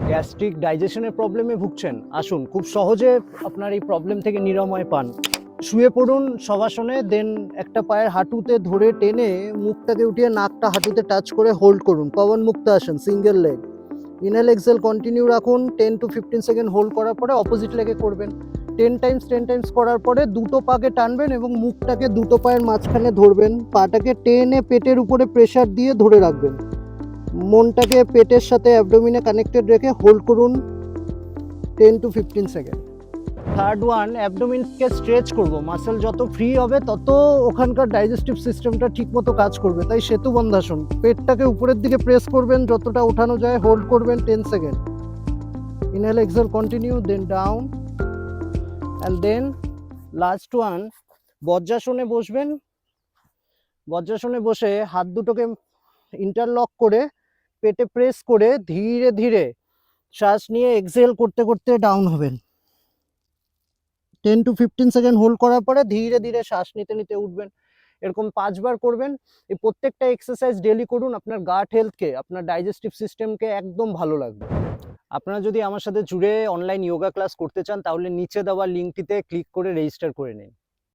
Gastric ডাইজেশনের প্রবলেমে ভুগছেন, আসুন খুব সহজে আপনার এই প্রবলেম থেকে নিরাময় পান। শুয়ে পড়ুন শবাসনে, দেন একটা পায়ের হাঁটুতে ধরে টেনে মুখটাকে উঠিয়ে নাকটা হাঁটুতে টাচ করে হোল্ড করুন। পবন মুক্ত আসন, single leg. Inhale exhale continue রাখুন। 10 to 15 সেকেন্ড হোল্ড করার পরে অপোজিট লেগে করবেন। 10 টাইমস করার পরে দুটো পাকে টানবেন এবং মুখটাকে দুটো পায়ের মাঝখানে ধরবেন। পাটাকে টেনে পেটের উপরে প্রেসার দিয়ে ধরে রাখবেন। মনটাকে পেটের সাথে অ্যাবডোমিনে কানেক্টেড রেখে হোল্ড করুন 10 to 15 সেকেন্ড। থার্ড ওয়ান, অ্যাবডোমিনকে স্ট্রেচ করব। মাসেল যত ফ্রি হবে তত ওখানকার ডাইজেস্টিভ সিস্টেমটা ঠিকমতো কাজ করবে। তাই সেতু বন্ধাসন, পেটটাকে উপরের দিকে প্রেস করবেন, যতটা ওঠানো যায় হোল্ড করবেন 10 second. Inhale exhale continue, then down and then last one, বজ্রাসনে বসবেন। বজ্রাসনে বসে হাত দুটোকে ইন্টারলক করে পেটে প্রেস করে ধীরে ধীরে শ্বাস নিয়ে এক্সহেল করতে করতে ডাউন হবেন। 10 to 15 সেকেন্ড হোল্ড করার পরে ধীরে ধীরে শ্বাস নিতে নিতে উঠবেন। এরকম 5 বার করবেন। এই প্রত্যেকটা এক্সারসাইজ ডেলি করুন, আপনার গাট হেলথকে, আপনার ডাইজেস্টিভ সিস্টেমকে একদম ভালো লাগবে। আপনারা যদি আমার সাথে জুড়ে অনলাইন যোগা ক্লাস করতে চান তাহলে নিচে দেওয়া লিঙ্কটিতে ক্লিক করে রেজিস্টার করে নিন।